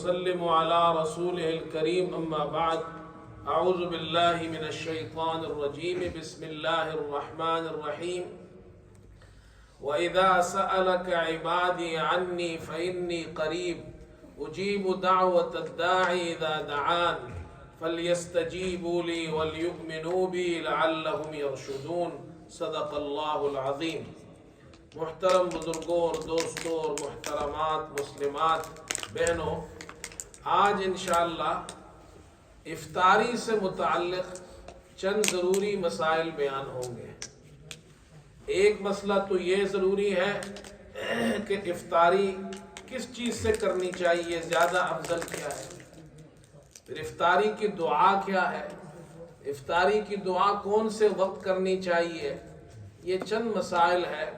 وسلم على رسوله الكريم أما بعد أعوذ بالله من الشيطان الرجيم بسم الله الرحمن الرحيم وإذا سألك عبادي عني فإني قريب أجيب دعوة الداعي إذا دعان فليستجيبوا لي وليؤمنوا بي لعلهم يرشدون صدق اللہ العظیم۔ محترم بزرگوں اور دوستوں اور محترمات مسلمات بہنوں، آج انشاءاللہ افطاری سے متعلق چند ضروری مسائل بیان ہوں گے۔ ایک مسئلہ تو یہ ضروری ہے کہ افطاری کس چیز سے کرنی چاہیے، زیادہ افضل کیا ہے، پھر افطاری کی دعا کیا ہے، افطاری کی دعا کون سے وقت کرنی چاہیے، یہ چند مسائل ہے۔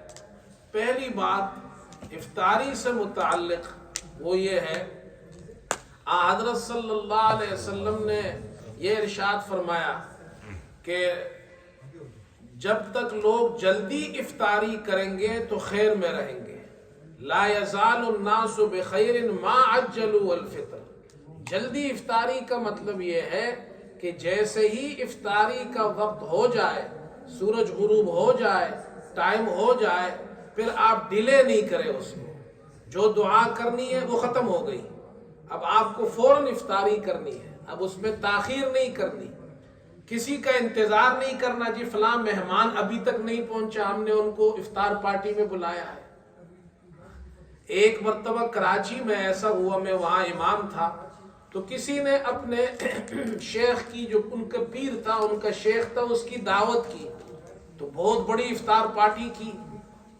پہلی بات افطاری سے متعلق وہ یہ ہے، حضرت صلی اللہ علیہ وسلم نے یہ ارشاد فرمایا کہ جب تک لوگ جلدی افطاری کریں گے تو خیر میں رہیں گے۔ لا یزال الناس بخیر ما عجلوا الفطر۔ جلدی افطاری کا مطلب یہ ہے کہ جیسے ہی افطاری کا وقت ہو جائے، سورج غروب ہو جائے، ٹائم ہو جائے، پھر آپ ڈیلے نہیں کریں اس میں۔ جو دعا کرنی ہے وہ ختم ہو گئی، اب آپ کو فوراً افطاری کرنی ہے، اب اس میں تاخیر نہیں کرنی، کسی کا انتظار نہیں کرنا، جی فلاں مہمان ابھی تک نہیں پہنچا، ہم نے ان کو افطار پارٹی میں بلایا ہے۔ ایک مرتبہ کراچی میں ایسا ہوا، میں وہاں امام تھا، تو کسی نے اپنے شیخ کی، جو ان کا پیر تھا، ان کا شیخ تھا، اس کی دعوت کی، تو بہت بڑی افطار پارٹی کی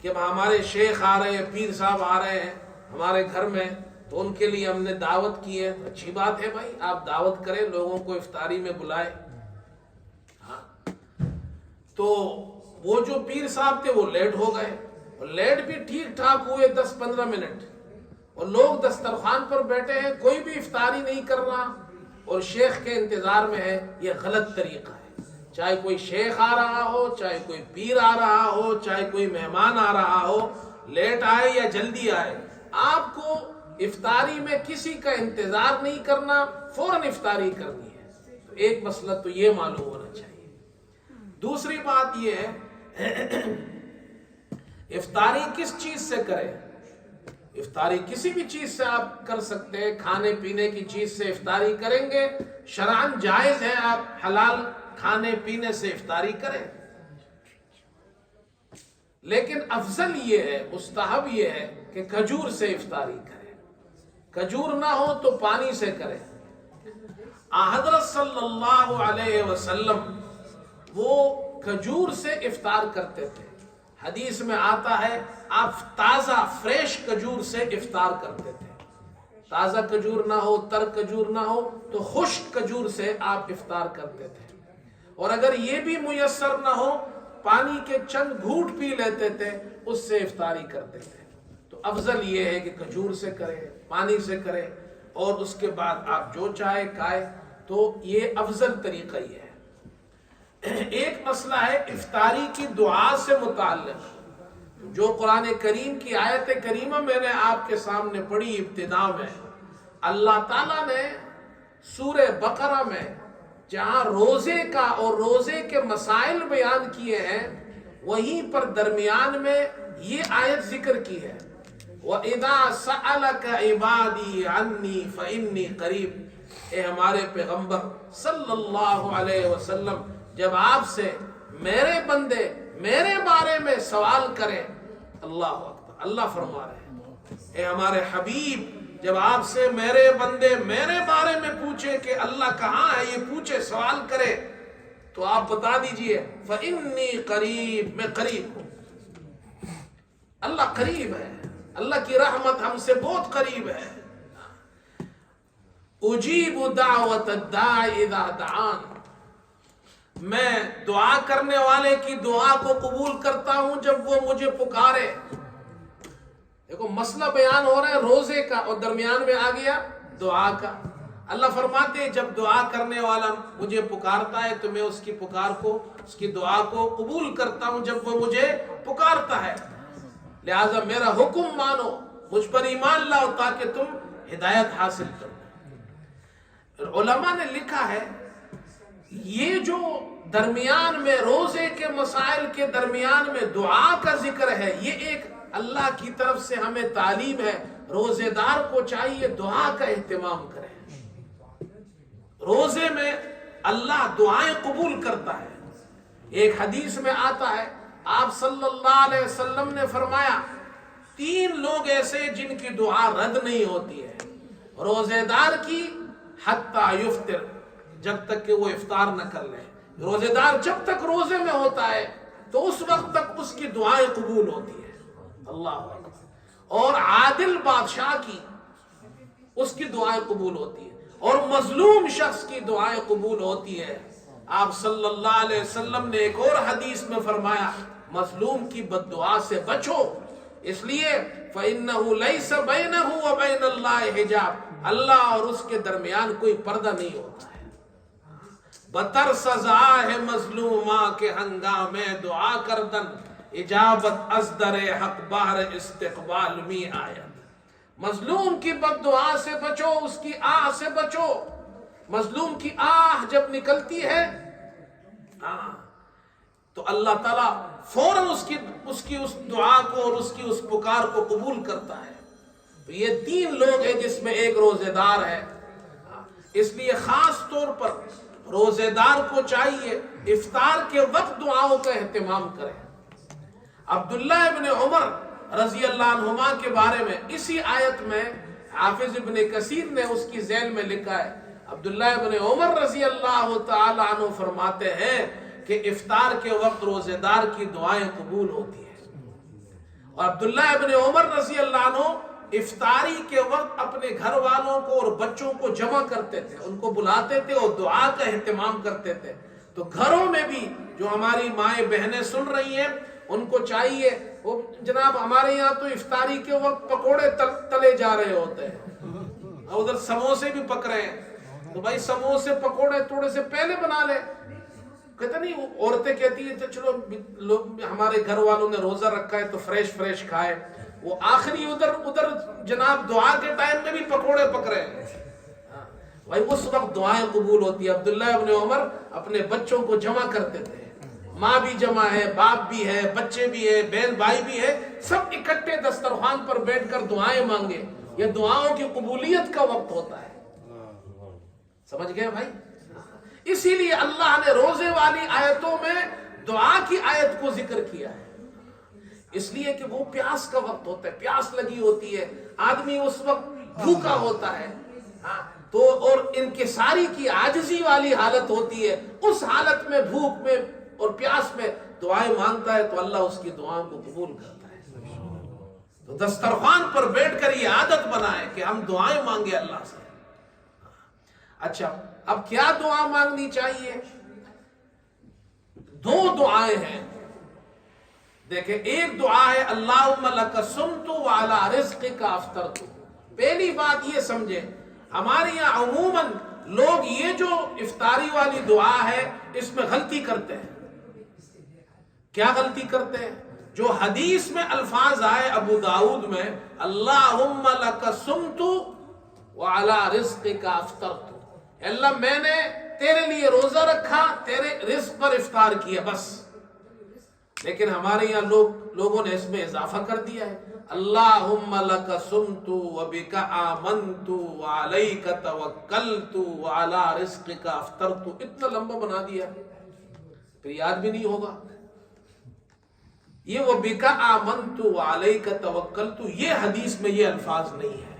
کہ ہمارے شیخ آ رہے ہیں، پیر صاحب آ رہے ہیں ہمارے گھر میں، تو ان کے لیے ہم نے دعوت کی ہے۔ اچھی بات ہے بھائی، آپ دعوت کریں، لوگوں کو افطاری میں بلائیں۔ تو وہ جو پیر صاحب تھے وہ لیٹ ہو گئے، اور لیٹ بھی ٹھیک ٹھاک ہوئے 10-15 منٹ، اور لوگ دسترخوان پر بیٹھے ہیں، کوئی بھی افطاری نہیں کر رہا اور شیخ کے انتظار میں ہے۔ یہ غلط طریقہ ہے۔ چاہے کوئی شیخ آ رہا ہو، چاہے کوئی پیر آ رہا ہو، چاہے کوئی مہمان آ رہا ہو، لیٹ آئے یا جلدی آئے، آپ کو افطاری میں کسی کا انتظار نہیں کرنا، فوراً افطاری کرنی ہے۔ تو ایک مسئلہ تو یہ معلوم ہونا چاہیے۔ دوسری بات یہ ہے، افطاری کس چیز سے کریں؟ افطاری کسی بھی چیز سے آپ کر سکتے ہیں، کھانے پینے کی چیز سے افطاری کریں گے، شرعاً جائز ہے، آپ حلال کھانے پینے سے افطاری کریں، لیکن افضل یہ ہے، مستحب یہ ہے کہ کھجور سے افطاری کریں۔ کھجور نہ ہو تو پانی سے کریں۔ حضرت صلی اللہ علیہ وسلم وہ کھجور سے افطار کرتے تھے۔ حدیث میں آتا ہے آپ تازہ فریش کھجور سے افطار کرتے تھے۔ تازہ کھجور نہ ہو، تر کھجور نہ ہو تو خشک کھجور سے آپ افطار کرتے تھے، اور اگر یہ بھی میسر نہ ہو، پانی کے چند گھونٹ پی لیتے تھے، اس سے افطاری کرتے تھے۔ تو افضل یہ ہے کہ کھجور سے کریں، پانی سے کریں، اور اس کے بعد آپ جو چاہے کھائے، تو یہ افضل طریقہ یہ ہے۔ ایک مسئلہ ہے افطاری کی دعا سے متعلق، جو قرآن کریم کی آیت کریمہ میں نے آپ کے سامنے پڑھی ابتدا میں، اللہ تعالیٰ نے سورہ بقرہ میں جہاں روزے کا اور روزے کے مسائل بیان کیے ہیں، وہیں پر درمیان میں یہ آیت ذکر کی ہے، وَإِذَا سَأَلَكَ عِبَادِي عَنِّي فَإِنِّي قَرِيبٌ۔ اے ہمارے پیغمبر صلی اللہ علیہ وسلم، جب آپ سے میرے بندے میرے بارے میں سوال کریں، اللہ اکبر، اللہ فرما رہے ہیں، اے ہمارے حبیب، جب آپ سے میرے بندے میرے بارے میں پوچھے کہ اللہ کہاں ہے، یہ پوچھے، سوال کرے، تو آپ بتا دیجئے فَإِنِّي قَرِيب، میں قریب ہوں۔ اللہ قریب ہے، اللہ کی رحمت ہم سے بہت قریب ہے۔ اجیب دعوت الداعی اذا دعان، میں دعا کرنے والے کی دعا کو قبول کرتا ہوں جب وہ مجھے پکارے۔ دیکھو مسئلہ بیان ہو رہا ہے روزے کا، اور درمیان میں آ گیا دعا کا۔ اللہ فرماتے ہیں جب دعا کرنے والا مجھے پکارتا ہے تو میں اس کی پکار کو، اس کی دعا کو قبول کرتا ہوں جب وہ مجھے پکارتا ہے۔ لہٰذا میرا حکم مانو، مجھ پر ایمان لاؤ، تاکہ تم ہدایت حاصل کرنا۔ علماء نے لکھا ہے یہ جو درمیان میں روزے کے مسائل کے درمیان میں دعا کا ذکر ہے، یہ ایک اللہ کی طرف سے ہمیں تعلیم ہے۔ روزے دار کو چاہیے دعا کا اہتمام کرے۔ روزے میں اللہ دعائیں قبول کرتا ہے۔ ایک حدیث میں آتا ہے، آپ صلی اللہ علیہ وسلم نے فرمایا 3 لوگ ایسے جن کی دعا رد نہیں ہوتی ہے، روزے دار کی حتی یفطر، جب تک کہ وہ افطار نہ کر لے۔ روزے دار جب تک روزے میں ہوتا ہے تو اس وقت تک اس کی دعائیں قبول ہوتی ہے۔ اللہ اکبر۔ اور عادل بادشاہ کی اس کی دعائیں قبول ہوتی ہے، اور مظلوم شخص کی دعائیں قبول ہوتی ہے۔ آپ صلی اللہ علیہ وسلم نے ایک اور حدیث میں فرمایا مظلوم کی بد دعا سے بچو، اس لیے فَإِنَّهُ لَيْسَ بَيْنَهُ وَبَيْنَ اللَّهِ حجاب، اللہ اور اس کے درمیان کوئی پردہ نہیں ہوتا ہے۔ بتر سزا ہے مظلوماں کے ہنگامے دعا کردن، اجابت از در حق بہر استقبال می آید۔ مظلوم کی بد دعا سے بچو، اس کی آہ سے بچو۔ مظلوم کی آہ جب نکلتی ہے تو اللہ تعالیٰ فوراً اس کی اس دعا کو اور اس کی اس پکار کو قبول کرتا ہے۔ تو یہ 3 لوگ ہیں جس میں ایک روزے دار ہے۔ اس لیے خاص طور پر روزے دار کو چاہیے افطار کے وقت دعاؤں کا اہتمام کرے۔ عبداللہ ابن عمر رضی اللہ عنہما کے بارے میں اسی آیت میں حافظ ابن کثیر نے اس کی ذیل میں لکھا ہے، عبداللہ ابن عمر رضی اللہ تعالی عنہ فرماتے ہیں کہ افطار کے وقت روزے دار کی دعائیں قبول ہوتی ہیں۔ اور عبداللہ ابن عمر رضی اللہ عنہ افطاری کے وقت اپنے گھر والوں کو اور بچوں کو جمع کرتے تھے، ان کو بلاتے تھے اور دعا کا اہتمام کرتے تھے۔ تو گھروں میں بھی جو ہماری مائیں بہنیں سن رہی ہیں ان کو چاہیے، وہ جناب ہمارے یہاں تو افطاری کے وقت پکوڑے تلے جا رہے ہوتے ہیں، اور ادھر سموسے بھی پک رہے ہیں، تو بھائی سموسے پکوڑے تھوڑے سے پہلے بنا لے۔ کہتے نہیں، عورتیں کہتی ہیں چلو لوگ ہمارے گھر والوں نے روزہ رکھا ہے تو فریش کھائے، وہ آخری ادھر جناب دعا کے ٹائم میں بھی پکوڑے پک رہے ہیں بھائی، اس وقت دعائیں قبول ہوتی ہے۔ عبداللہ ابن عمر اپنے بچوں کو جمع کرتے تھے، ماں بھی جمع ہے، باپ بھی ہے، بچے بھی ہے، بہن بھائی بھی ہے، سب اکٹھے دسترخوان پر بیٹھ کر دعائیں مانگے۔ یہ دعاؤں کی قبولیت کا وقت ہوتا ہے۔ سمجھ گئے بھائی؟ اسی لیے اللہ نے روزے والی آیتوں میں دعا کی آیت کو ذکر کیا ہے، اس لیے کہ وہ پیاس کا وقت ہوتا ہے، پیاس لگی ہوتی ہے، آدمی اس وقت بھوکا ہوتا ہے، تو اور انکساری کی عاجزی والی حالت ہوتی ہے، اس حالت میں بھوک میں اور پیاس میں دعائیں مانگتا ہے تو اللہ اس کی دعاؤں کو قبول کرتا ہے۔ تو دسترخوان پر بیٹھ کر یہ عادت بنائے کہ ہم دعائیں مانگے اللہ سے۔ اچھا، اب کیا دعا مانگنی چاہیے؟ 2 دعائیں ہیں، دیکھیں، ایک دعا ہے اللہم لک صمت وعلی رزقک افطرت۔ پہلی بات یہ سمجھے، ہمارے یہاں عموماً لوگ یہ جو افطاری والی دعا ہے اس میں غلطی کرتے ہیں۔ کیا غلطی کرتے ہیں؟ جو حدیث میں الفاظ آئے ابو داؤد میں، اللہم لک صمت وعلی رزقک افطرت، اللہ میں نے تیرے لیے روزہ رکھا، تیرے رزق پر افطار کیا، بس۔ لیکن ہمارے یہاں لوگوں نے اس میں اضافہ کر دیا ہے، اللہم لک صمت وبک آمنت وعلیک توکلت وعلی رزقک افطرت، اتنا لمبا بنا دیا پھر یاد بھی نہیں ہوگا۔ یہ وبک آمنت وعلیک توکلت، یہ حدیث میں یہ الفاظ نہیں ہے،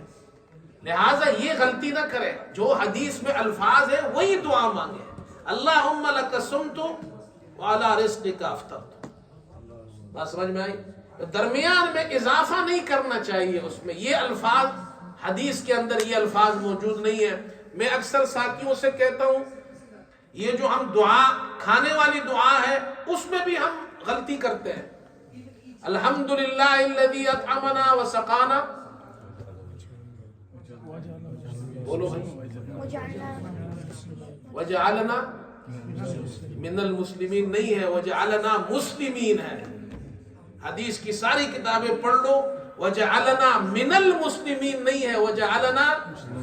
لہٰذا یہ غلطی نہ کرے، جو حدیث میں الفاظ ہے وہی دعا مانگے، اللہم لک صمت وعلی رزقک افطرت۔ بات سمجھ میں آئی؟ درمیان میں اضافہ نہیں کرنا چاہیے، اس میں یہ الفاظ حدیث کے اندر یہ الفاظ موجود نہیں ہے۔ میں اکثر ساتھیوں سے کہتا ہوں یہ جو ہم دعا کھانے والی دعا ہے اس میں بھی ہم غلطی کرتے ہیں، الحمدللہ الذی اطعمنا وسقانا، بولو بھائی، وجعلنا من المسلمین نہیں ہے، وجعلنا مسلمین ہے۔ حدیث کی ساری کتابیں پڑھ لو، وجعلنا من المسلمین نہیں ہے، وجعلنا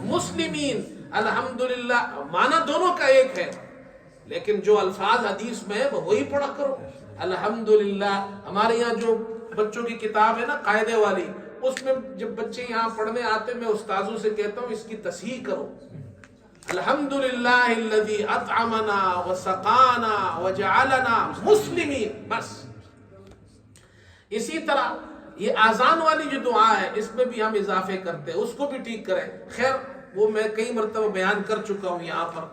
مسلمین۔ الحمدللہ معنی دونوں کا ایک ہے، لیکن جو الفاظ حدیث میں ہے وہ وہی پڑھا کرو۔ الحمدللہ ہمارے یہاں جو بچوں کی کتاب ہے نا قاعدے والی، اس میں جب بچے یہاں پڑھنے آتے میں استاذوں سے کہتا ہوں اس کی تصحیح کرو، الحمدللہ الذی اطعمنا وسقانا وجعلنا مسلمین، بس۔ اسی طرح یہ آذان والی جو دعا ہے اس میں بھی ہم اضافے کرتے ہیں، اس کو بھی ٹھیک کریں۔ خیر وہ میں کئی مرتبہ بیان کر چکا ہوں یہاں پر،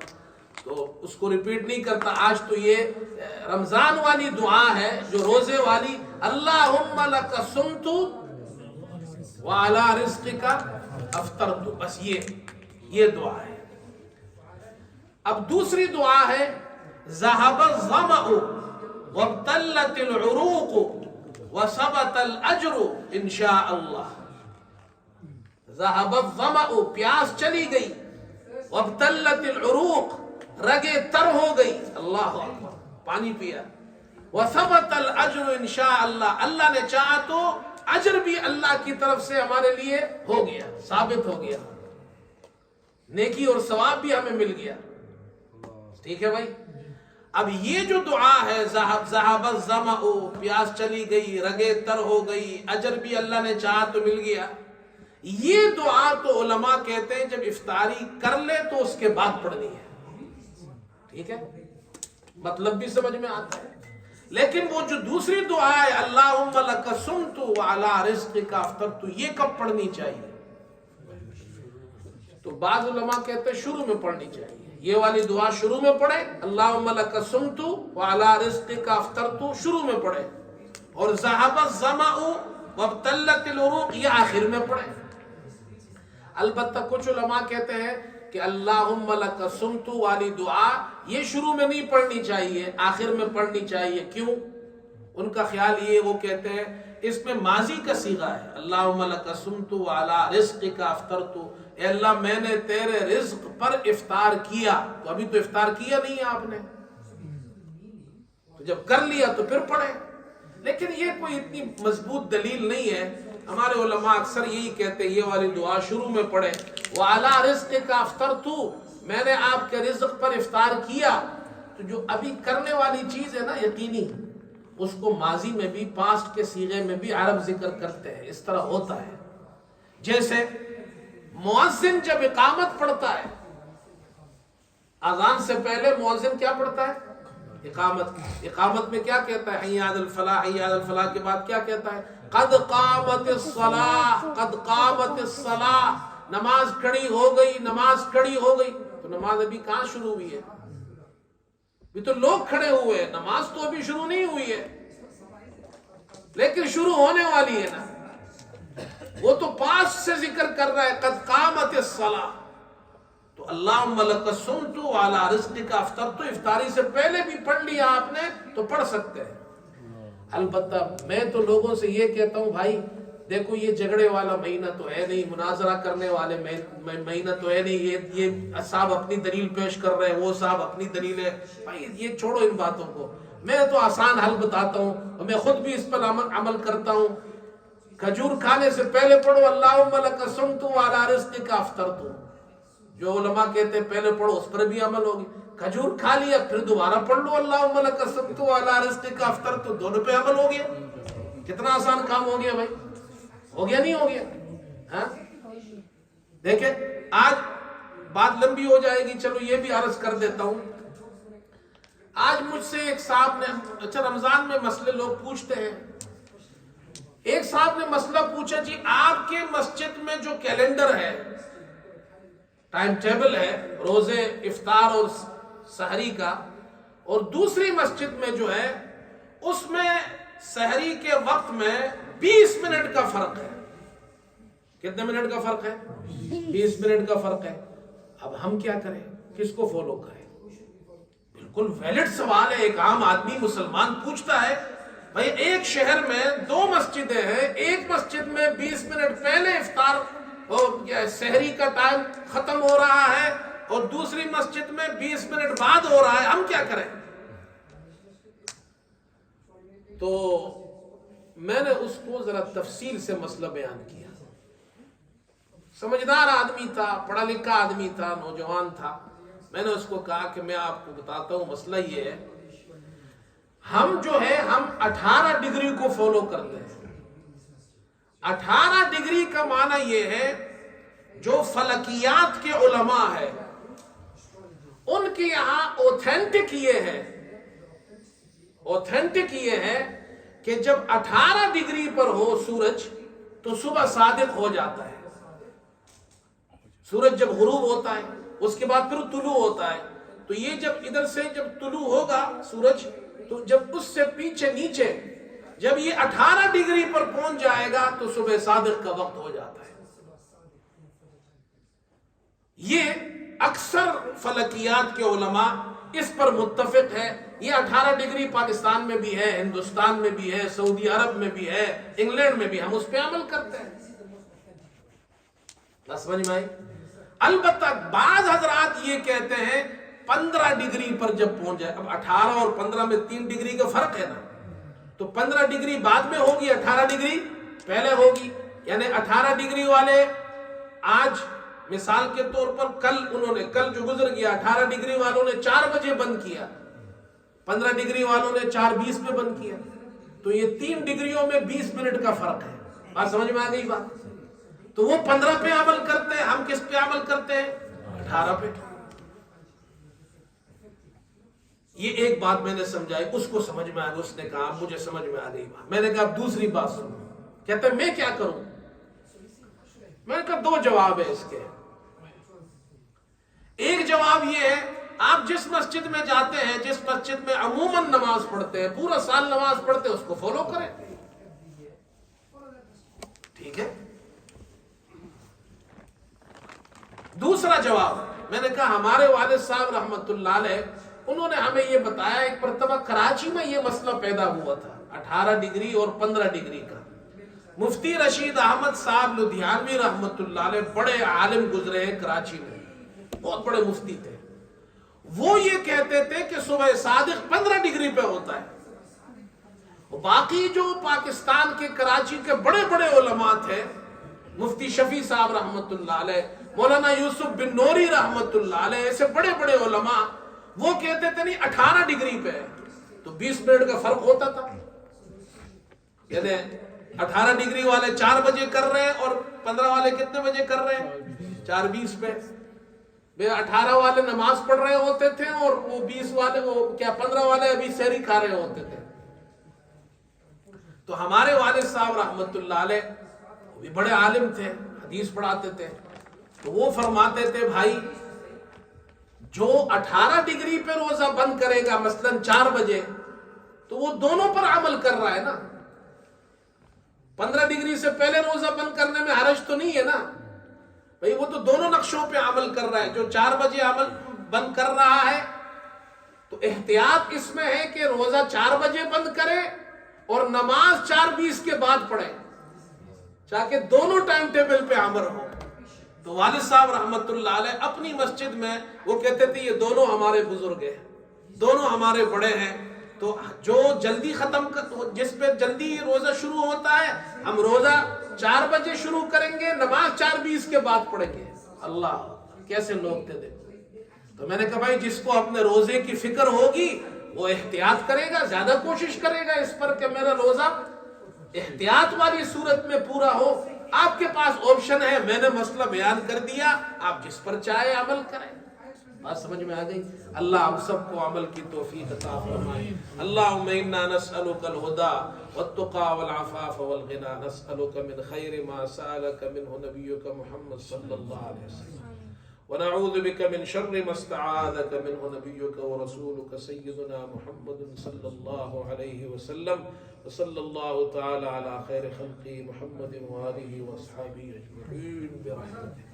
تو اس کو ریپیٹ نہیں کرتا۔ آج تو یہ رمضان والی دعا ہے جو روزے والی، اللہم لک صمت وعلی رزقک افطرت، بس یہ دعا ہے۔ اب دوسری دعا ہے ذہب الظمأ وابتلت العروق وثبت الاجر انشاء اللہ۔ ذہب الظمأ پیاس چلی گئی، وابتلت العروق رگیں تر ہو گئی، اللہ اکبر پانی پیا، وثبت الاجر انشاء اللہ، اللہ نے چاہا تو اجر بھی اللہ کی طرف سے ہمارے لیے ہو گیا، ثابت ہو گیا، نیکی اور ثواب بھی ہمیں مل گیا۔ ٹھیک ہے بھائی؟ اب یہ جو دعا ہے ذہب الظمأ، پیاس چلی گئی، رگیں تر ہو گئی، اجر بھی اللہ نے چاہا تو مل گیا، یہ دعا تو علماء کہتے ہیں جب افطاری کر لے تو اس کے بعد پڑھنی ہے۔ ٹھیک ہے، مطلب بھی سمجھ میں آتا ہے۔ لیکن وہ جو دوسری دعا ہے اللہم لک صمت وعلی رزقک افطرت، یہ کب پڑھنی چاہیے؟ تو بعض علماء کہتے ہیں شروع میں پڑھنی چاہیے، یہ والی دعا شروع میں پڑھے، اللہم لک صمت وعلی رزقک افطرت شروع میں پڑھے، اور ذہب الظمأ وابتلت العروق یہ آخر میں پڑھے۔ البتہ کچھ علماء کہتے ہیں کہ اللہم لک صمت والی دعا یہ شروع میں نہیں پڑھنی چاہیے، آخر میں پڑھنی چاہیے۔ کیوں؟ ان کا خیال یہ، وہ کہتے ہیں اس میں ماضی کا صیغہ ہے، اللہم لک صمت وعلی رزقک افطرت، اے اللہ میں نے تیرے رزق پر افطار کیا، تو ابھی تو افطار کیا نہیں ہے آپ نے، تو جب کر لیا تو پھر پڑھیں۔ لیکن یہ کوئی اتنی مضبوط دلیل نہیں ہے، ہمارے علماء اکثر یہی کہتے ہیں یہ والی دعا شروع میں پڑھیں، وعلی رزقک افطرت، میں نے آپ کے رزق پر افطار کیا، تو جو ابھی کرنے والی چیز ہے نا یقینی، اس کو ماضی میں بھی پاسٹ کے صیغے میں بھی عرب ذکر کرتے ہیں، اس طرح ہوتا ہے۔ جیسے مؤذن جب اقامت پڑھتا ہے، اذان سے پہلے مؤذن کیا پڑھتا ہے؟ اقامت میں کیا کہتا ہے؟ حی علی الفلاح، حی علی الفلاح کے بعد کیا کہتا ہے؟ قد قامت الصلاح، قد قامت الصلاح، نماز کھڑی ہو گئی، نماز کھڑی ہو گئی۔ تو نماز ابھی کہاں شروع ہوئی ہے؟ ابھی تو لوگ کھڑے ہوئے ہیں، نماز تو ابھی شروع نہیں ہوئی ہے، لیکن شروع ہونے والی ہے نا، وہ تو پاس سے ذکر کر رہا ہے قد قامت الصلاح۔ تو اللہم لک صمت وعلی رزقک افطرت، افطاری سے پہلے بھی پڑھ لیا آپ نے تو پڑھ سکتے ہیں۔ البتہ میں تو لوگوں سے یہ کہتا ہوں بھائی دیکھو یہ جھگڑے والا مہینہ تو ہے نہیں، مناظرہ کرنے والے مہینہ تو ہے نہیں، یہ صاحب اپنی دلیل پیش کر رہے ہیں، وہ صاحب اپنی دلیل ہے، بھائی یہ چھوڑو ان باتوں کو، میں تو آسان حل بتاتا ہوں اور میں خود بھی اس پر عمل کرتا ہوں۔ کھجور کھانے سے پہلے پڑھو اللہم لک صمت وعلی رزقک افطرت، جو علماء کہتے ہیں پہلے پڑھو اس پر بھی عمل ہوگی۔ کھجور کھا لیا پھر دوبارہ پڑھ لو اللہم لک صمت وعلی رزقک افطرت، دونوں پہ عمل ہو گیا۔ کتنا آسان کام ہو گیا بھائی، ہو گیا نہیں ہو گیا؟ ہاں دیکھیں آج بات لمبی ہو جائے گی، چلو یہ بھی عرض کر دیتا ہوں۔ آج مجھ سے ایک صاحب نے، اچھا رمضان میں مسئلے لوگ پوچھتے ہیں، ایک صاحب نے مسئلہ پوچھا جی آپ کے مسجد میں جو کیلنڈر ہے، ٹائم ٹیبل ہے روزے افطار اور سحری کا، اور دوسری مسجد میں جو ہے اس میں سحری کے وقت میں 20 منٹ کا فرق ہے۔ کتنے منٹ کا فرق ہے؟ 20 منٹ کا فرق ہے۔ اب ہم کیا کریں، کس کو فالو کریں؟ بالکل ویلڈ سوال ہے، ایک عام آدمی مسلمان پوچھتا ہے بھائی ایک شہر میں 2 مسجدیں ہیں، ایک مسجد میں 20 منٹ پہلے افطار اور سحری کا ٹائم ختم ہو رہا ہے اور دوسری مسجد میں 20 منٹ بعد ہو رہا ہے، ہم کیا کریں؟ تو میں نے اس کو ذرا تفصیل سے مسئلہ بیان کیا. سمجھدار آدمی تھا، پڑھا لکھا آدمی تھا، نوجوان تھا. میں نے اس کو کہا کہ میں آپ کو بتاتا ہوں مسئلہ یہ ہے، ہم جو ہے ہم 18 ڈگری کو فالو کرتے ہیں. 18 ڈگری کا معنی یہ ہے جو فلکیات کے علماء ہے ان کے یہاں اوتھینٹک یہ ہے کہ جب 18 ڈگری پر ہو سورج تو صبح صادق ہو جاتا ہے. سورج جب غروب ہوتا ہے اس کے بعد پھر طلوع ہوتا ہے، تو یہ جب ادھر سے جب طلوع ہوگا سورج، تو جب اس سے پیچھے نیچے جب یہ 18 ڈگری پر پہنچ جائے گا تو صبح صادق کا وقت ہو جاتا ہے. یہ اکثر فلکیات کے علماء اس پر متفق ہے. یہ 18 ڈگری پاکستان میں بھی ہے، ہندوستان میں بھی ہے، سعودی عرب میں بھی ہے، انگلینڈ میں بھی، ہم اس پہ عمل کرتے ہیں. سمجھ میں آئی؟ البتہ بعض حضرات یہ کہتے ہیں 15 ڈگری پر جب پہنچ جائے، اب 18 اور 15 میں 3 ڈگری کا فرق ہے نا، تو 15 ڈگری بعد میں ہوگی، 18 ڈگری پہلے ہوگی. یعنی 18 ڈگری والے آج مثال کے طور پر کل جو گزر گیا 18 ڈگری والوں نے 4 بجے بند کیا، 15 ڈگری والوں نے 4:20 پہ بند کیا، تو یہ 3 ڈگریوں میں 20 منٹ کا فرق ہے. بات سمجھ میں آ گئی بات؟ تو وہ 15 پہ عمل کرتے ہیں، ہم کس پہ عمل کرتے ہیں؟ 18 پہ. یہ ایک بات میں نے سمجھائی، اس کو سمجھ میں آ گئی، اس نے کہا مجھے سمجھ میں آ گئی بات. میں نے کہا دوسری بات سنو. کہتے ہیں میں کیا کروں؟ میں نے کہا 2 جواب ہے اس کے. ایک جواب یہ ہے، آپ جس مسجد میں جاتے ہیں، جس مسجد میں عموماً نماز پڑھتے ہیں، پورا سال نماز پڑھتے ہیں، اس کو فالو کریں. ٹھیک ہے. دوسرا جواب، میں نے کہا ہمارے والد صاحب رحمت اللہ علیہ انہوں نے ہمیں یہ بتایا، ایک مرتبہ کراچی میں یہ مسئلہ پیدا ہوا تھا 18 ڈگری اور 15 ڈگری کا. مفتی رشید احمد صاحب لدھیانوی رحمت اللہ علیہ بڑے عالم گزرے ہیں کراچی میں، بہت بڑے مفتی تھے. وہ یہ کہتے تھے کہ صبح صادق 15 ڈگری پہ ہوتا ہے. باقی جو پاکستان کے کراچی کے بڑے بڑے علماء تھے، مفتی شفیع صاحب رحمت اللہ علیہ، مولانا یوسف بن نوری رحمت اللہ علیہ، ایسے بڑے بڑے علماء، وہ کہتے تھے نہیں 18 ڈگری پہ ہے، تو 20 منٹ کا فرق ہوتا تھا. یعنی 18 ڈگری والے 4 بجے کر رہے ہیں اور 15 والے کتنے بجے کر رہے ہیں؟ 4:20 پہ. 18 والے نماز پڑھ رہے ہوتے تھے اور وہ 20 والے 15 والے ابھی سحری کھا رہے ہوتے تھے. تو ہمارے والد صاحب رحمت اللہ علیہ وہ بھی بڑے عالم تھے، حدیث پڑھاتے تھے. تو وہ فرماتے تھے بھائی جو 18 ڈگری پہ روزہ بند کرے گا مثلا 4 بجے، تو وہ دونوں پر عمل کر رہا ہے نا. 15 ڈگری سے پہلے روزہ بند کرنے میں حرج تو نہیں ہے نا بھائی، وہ تو دونوں نقشوں پہ عمل کر رہا ہے. جو 4 بجے عمل بند کر رہا ہے تو احتیاط اس میں ہے کہ روزہ 4 بجے بند کرے اور نماز 4:20 کے بعد پڑھے، تاکہ دونوں ٹائم ٹیبل پہ عمل ہو. تو والد صاحب رحمت اللہ علیہ اپنی مسجد میں وہ کہتے تھے یہ دونوں ہمارے بزرگ ہیں، دونوں ہمارے بڑے ہیں. تو جو جلدی جس پہ جلدی روزہ شروع ہوتا ہے، ہم روزہ 4 بجے شروع کریں گے، نماز 4:20 کے بعد پڑھیں گے. اللہ کیسے لوگ تھے دیکھو. تو میں نے کہا بھائی جس کو اپنے روزے کی فکر ہوگی وہ احتیاط کرے گا، زیادہ کوشش کرے گا اس پر کہ میرا روزہ احتیاط والی صورت میں پورا ہو. آپ کے پاس آپشن ہے، میں نے مسئلہ بیان کر دیا، آپ جس پر چاہے عمل کریں. بات سمجھ میں آ گئی؟ اللہ ہم سب کو عمل کی توفیق عطا فرمائے. اللہم انا نسألک الہدى والتقى والعفاف والغنى، نسألک من خیر ما سألک منہ نبیک محمد صلی اللہ علیہ وسلم، ونعوذ بک من شر ما استعاذک منہ نبیک ورسولک سیدنا محمد صلی اللہ علیہ وسلم. وصلی اللہ تعالی علی خیر خلقہ محمد وآلہ واصحابہ اجمعین برحمتہ.